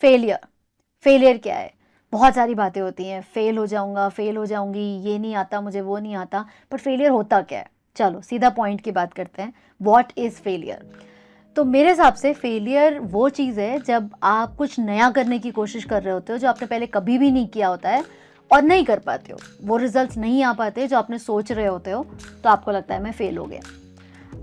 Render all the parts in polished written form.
Failure, failure क्या है? बहुत सारी बातें होती हैं, फेल हो जाऊँगा, फेल हो जाऊँगी, ये नहीं आता मुझे, वो नहीं आता, पर फेलियर होता क्या है? चलो सीधा पॉइंट की बात करते हैं, व्हाट इज़ फेलियर? तो मेरे हिसाब से फेलियर वो चीज़ है जब आप कुछ नया करने की कोशिश कर रहे होते हो, जो आपने पहले कभी भी नहीं किया होता है और नहीं कर पाते हो, वो रिजल्ट्स नहीं आ पाते जो आपने सोच रहे होते हो, तो आपको लगता है मैं फेल हो गया।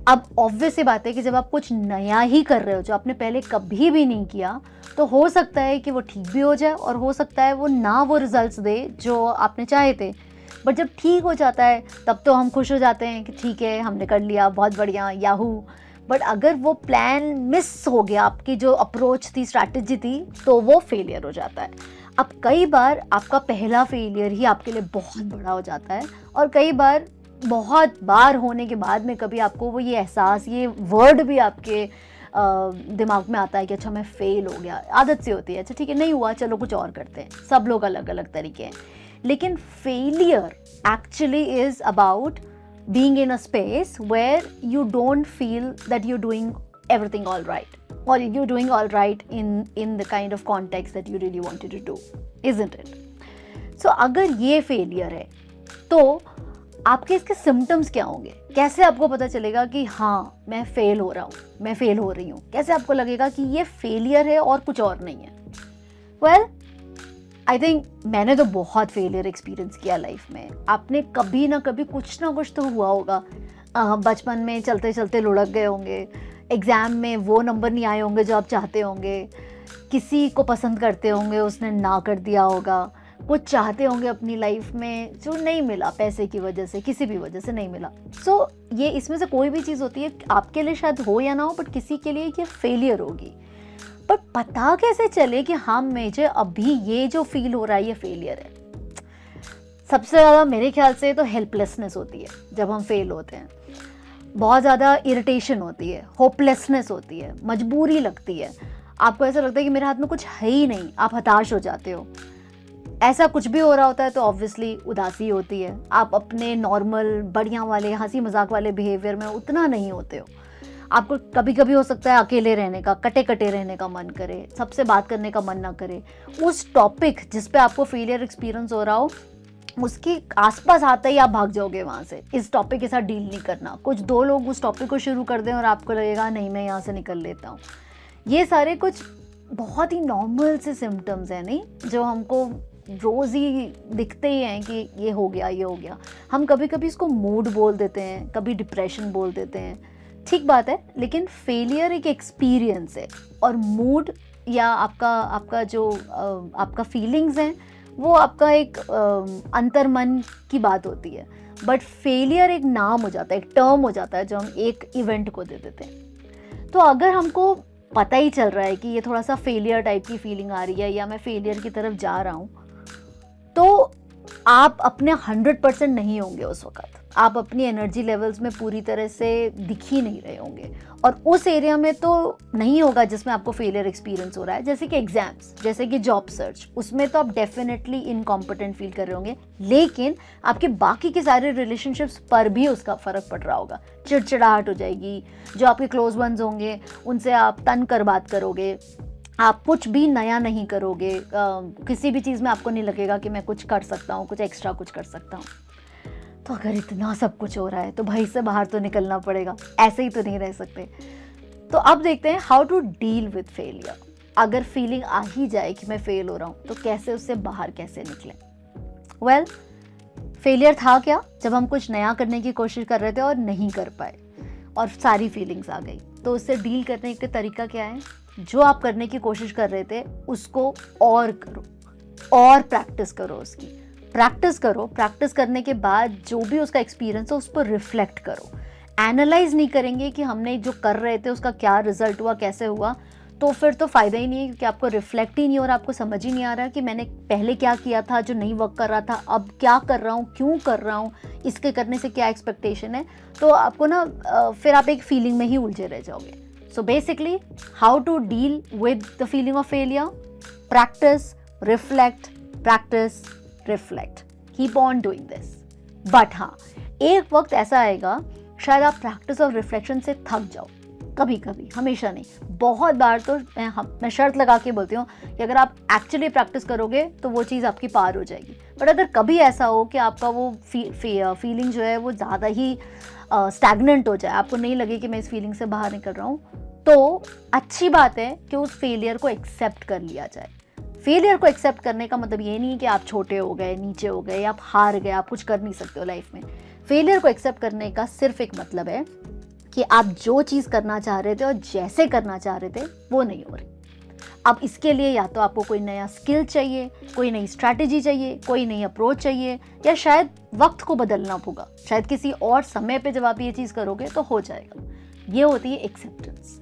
अब ऑब्वियस सी बात है कि जब आप कुछ नया ही कर रहे हो जो आपने पहले कभी भी नहीं किया, तो हो सकता है कि वो ठीक भी हो जाए और हो सकता है वो ना वो रिजल्ट्स दे जो आपने चाहे थे। बट जब ठीक हो जाता है तब तो हम खुश हो जाते हैं कि ठीक है हमने कर लिया, बहुत बढ़िया, याहू। बट अगर वो प्लान मिस हो गया, आपकी जो अप्रोच थी, स्ट्रैटेजी थी, तो वो फेलियर हो जाता है। अब कई बार आपका पहला फेलियर ही आपके लिए बहुत बड़ा हो जाता है और कई बार बहुत बार होने के बाद में कभी आपको वो ये एहसास, ये वर्ड भी आपके दिमाग में आता है कि अच्छा मैं फेल हो गया। आदत सी होती है, अच्छा ठीक है नहीं हुआ, चलो कुछ और करते हैं। सब लोग अलग अलग तरीके हैं, लेकिन failure actually is about being in a space where you don't feel that you're doing everything all right, or you're doing all right in the kind of context that you really wanted to do, isn't it? So अगर ये failure है तो आपके इसके symptoms क्या होंगे? कैसे आपको पता चलेगा कि हाँ मैं फेल हो रहा हूँ, मैं फेल हो रही हूँ? कैसे आपको लगेगा कि ये फेलियर है और कुछ और नहीं है? वेल आई थिंक मैंने तो बहुत फेलियर एक्सपीरियंस किया लाइफ में। आपने कभी ना कभी कुछ ना कुछ तो हुआ होगा। बचपन में चलते चलते लुढ़क गए होंगे, एग्ज़ाम में वो नंबर नहीं आए होंगे जो आप चाहते होंगे, किसी को पसंद करते होंगे उसने ना कर दिया होगा, कुछ चाहते होंगे अपनी लाइफ में जो नहीं मिला, पैसे की वजह से, किसी भी वजह से नहीं मिला। सो ये इसमें से कोई भी चीज़ होती है, आपके लिए शायद हो या ना हो, बट किसी के लिए ये फेलियर होगी। पर पता कैसे चले कि हाँ मुझे अभी ये जो फील हो रहा है ये फेलियर है? सबसे ज़्यादा मेरे ख्याल से तो हेल्पलेसनेस होती है जब हम फेल होते हैं। बहुत ज़्यादा इरिटेशन होती है, होपलेसनेस होती है, मजबूरी लगती है। आपको ऐसा लगता है कि मेरे हाथ में कुछ है ही नहीं, आप हताश हो जाते हो। ऐसा कुछ भी हो रहा होता है तो ऑब्वियसली उदासी होती है। आप अपने नॉर्मल बढ़िया वाले हंसी मजाक वाले बिहेवियर में उतना नहीं होते हो। आपको कभी कभी हो सकता है अकेले रहने का, कटे कटे रहने का मन करे, सबसे बात करने का मन ना करे। उस टॉपिक जिस पे आपको फेलियर एक्सपीरियंस हो रहा हो, उसके आसपास आते ही आप भाग जाओगे वहाँ से। इस टॉपिक के साथ डील नहीं करना। कुछ दो लोग उस टॉपिक को शुरू कर दें और आपको लगेगा नहीं मैं यहाँ से निकल लेता हूँ। ये सारे कुछ बहुत ही नॉर्मल से सिम्टम्स हैं, नहीं, जो हमको रोज़ ही दिखते ही हैं कि ये हो गया, ये हो गया। हम कभी कभी इसको मूड बोल देते हैं, कभी डिप्रेशन बोल देते हैं, ठीक बात है, लेकिन फेलियर एक एक्सपीरियंस है और मूड या आपका जो आपका फीलिंग्स हैं वो आपका एक अंतर्मन की बात होती है। बट फेलियर एक नाम हो जाता है, एक टर्म हो जाता है जो हम एक इवेंट को दे देते हैं। तो अगर हमको पता ही चल रहा है कि ये थोड़ा सा फेलियर टाइप की फीलिंग आ रही है या मैं फेलियर की तरफ जा रहा हूँ, तो आप अपने 100% नहीं होंगे उस वक्त। आप अपनी एनर्जी लेवल्स में पूरी तरह से दिख ही नहीं रहे होंगे और उस एरिया में तो नहीं होगा जिसमें आपको फेलियर एक्सपीरियंस हो रहा है। जैसे कि एग्जाम्स, जैसे कि जॉब सर्च, उसमें तो आप डेफिनेटली इनकॉम्पिटेंट फील कर रहे होंगे, लेकिन आपके बाकी के सारे रिलेशनशिप्स पर भी उसका फ़र्क पड़ रहा होगा। चिड़चिड़ाहट हो जाएगी, जो आपके क्लोज वंस होंगे उनसे आप तन कर बात करोगे, आप कुछ भी नया नहीं करोगे, किसी भी चीज़ में आपको नहीं लगेगा कि मैं कुछ कर सकता हूँ, कुछ एक्स्ट्रा कुछ कर सकता हूँ। तो अगर इतना सब कुछ हो रहा है तो भाई से बाहर तो निकलना पड़ेगा, ऐसे ही तो नहीं रह सकते। तो अब देखते हैं how to deal with failure. अगर फीलिंग आ ही जाए कि मैं फेल हो रहा हूँ तो कैसे उससे बाहर कैसे निकलें? वेल, फेलियर था क्या? जब हम कुछ नया करने की कोशिश कर रहे थे और नहीं कर पाए और सारी फीलिंग्स आ गई, तो उससे डील करने का तरीका क्या है? जो आप करने की कोशिश कर रहे थे उसको और करो और प्रैक्टिस करो, उसकी प्रैक्टिस करो। प्रैक्टिस करने के बाद जो भी उसका एक्सपीरियंस है उस पर रिफ्लेक्ट करो। एनालाइज नहीं करेंगे कि हमने जो कर रहे थे उसका क्या रिजल्ट हुआ, कैसे हुआ, तो फिर तो फ़ायदा ही नहीं है, क्योंकि आपको रिफ्लेक्ट ही नहीं हो रहा, आपको समझ ही नहीं आ रहा कि मैंने पहले क्या किया था जो नहीं वर्क कर रहा था, अब क्या कर रहा हूँ, क्यों कर रहा हूँ, इसके करने से क्या एक्सपेक्टेशन है। तो आपको ना फिर आप एक फीलिंग में ही उलझे रह जाओगे। So basically how to deal with the feeling of failure? Practice, reflect, practice, reflect, keep on doing this. But हाँ, एक वक्त ऐसा आएगा शायद आप प्रैक्टिस और रिफ्लेक्शन से थक जाओ कभी कभी, हमेशा नहीं। बहुत बार तो मैं शर्त लगा के बोलती हूँ कि अगर आप एक्चुअली प्रैक्टिस करोगे तो वो चीज़ आपकी पार हो जाएगी। बट अगर कभी ऐसा हो कि आपका वो फीलिंग जो है वो ज़्यादा ही स्टैग्नेंट हो जाए, आपको नहीं लगे कि मैं इस फीलिंग से बाहर निकल रहा हूँ, तो अच्छी बात है कि उस फेलियर को एक्सेप्ट कर लिया जाए। फेलियर को एक्सेप्ट करने का मतलब ये नहीं कि आप छोटे हो गए, नीचे हो गए, आप हार गए, आप कुछ कर नहीं सकते हो लाइफ में। फेलियर को एक्सेप्ट करने का सिर्फ एक मतलब है कि आप जो चीज़ करना चाह रहे थे और जैसे करना चाह रहे थे वो नहीं हो रही। अब इसके लिए या तो आपको कोई नया स्किल चाहिए, कोई नई स्ट्रैटेजी चाहिए, कोई नई अप्रोच चाहिए, या शायद वक्त को बदलना होगा। शायद किसी और समय पे जब आप ये चीज़ करोगे तो हो जाएगा। ये होती है एक्सेप्टेंस।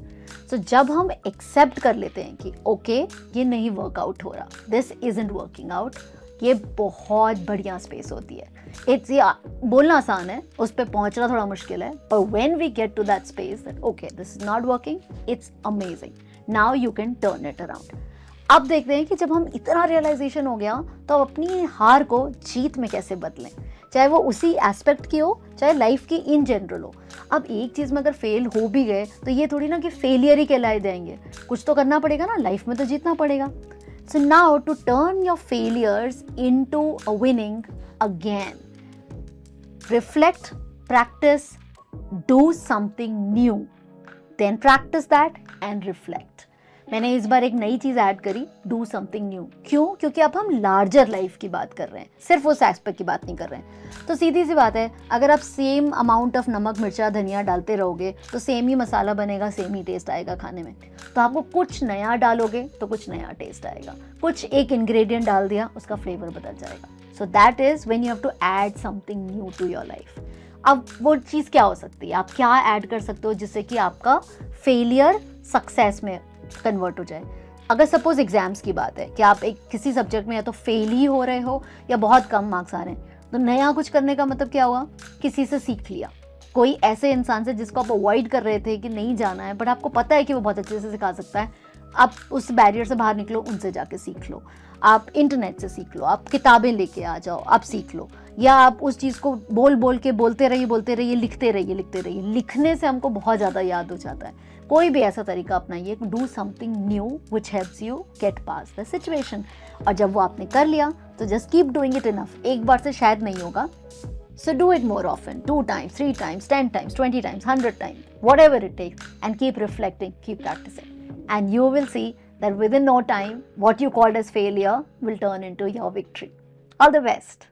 सो जब हम एक्सेप्ट कर लेते हैं कि ओके ये नहीं वर्कआउट हो रहा, दिस इजंट वर्किंग आउट, ये बहुत बढ़िया स्पेस होती है। इट्स बोलना आसान है, उस पर पहुंचना थोड़ा मुश्किल है, पर when we get to that space that okay this is not working, it's amazing, now you can turn it around. अब देखते हैं कि जब हम इतना रियलाइजेशन हो गया तो अब अपनी हार को जीत में कैसे बदलें, चाहे वो उसी एस्पेक्ट की हो, चाहे लाइफ की इन जनरल हो। अब एक चीज़ में अगर फेल हो भी गए तो ये थोड़ी ना कि फेलियर ही कहलाए जाएंगे, कुछ तो करना पड़ेगा ना, लाइफ में तो जीतना पड़ेगा। So now to turn your failures into a winning again, reflect, practice, do something new, then practice that and reflect. मैंने इस बार एक नई चीज़ ऐड करी, do something new। क्यों? क्योंकि अब हम लार्जर लाइफ की बात कर रहे हैं, सिर्फ उस एस्पेक्ट की बात नहीं कर रहे हैं। तो सीधी सी बात है, अगर आप सेम अमाउंट ऑफ नमक मिर्चा धनिया डालते रहोगे तो सेम ही मसाला बनेगा, सेम ही टेस्ट आएगा खाने में। तो आपको कुछ नया डालोगे तो कुछ नया टेस्ट आएगा, कुछ एक इंग्रेडिएंट डाल दिया उसका फ्लेवर बदल जाएगा। So that is when you have to add something new to your life. अब वो चीज़ क्या हो सकती है, आप क्या ऐड कर सकते हो जिससे कि आपका फेलियर सक्सेस में कन्वर्ट हो जाए। अगर सपोज एग्जाम्स की बात है कि आप एक किसी सब्जेक्ट में या तो फेल ही हो रहे हो या बहुत कम मार्क्स आ रहे हैं, तो नया कुछ करने का मतलब क्या हुआ, किसी से सीख लिया, कोई ऐसे इंसान से जिसको आप अवॉइड कर रहे थे कि नहीं जाना है, बट आपको पता है कि वो बहुत अच्छे से सिखा सकता है, आप उस बैरियर से बाहर निकलो, उनसे जाके सीख लो। आप इंटरनेट से सीख लो, आप किताबें लेके आ जाओ, आप सीख लो, या आप उस चीज़ को बोलते रहिए, लिखते रहिए। लिखने से हमको बहुत ज़्यादा याद हो जाता है। कोई भी ऐसा तरीका अपनाइए, do something new which helps you get pass the situation. और जब वो आपने कर लिया तो just keep doing it enough. एक बार से शायद नहीं होगा, so do it more often, 2 times, 3 times, 10 times, 20 times, 100 times, whatever it takes, and keep reflecting, keep practicing, and you will see that within no time what you called as failure will turn into your victory. All the best.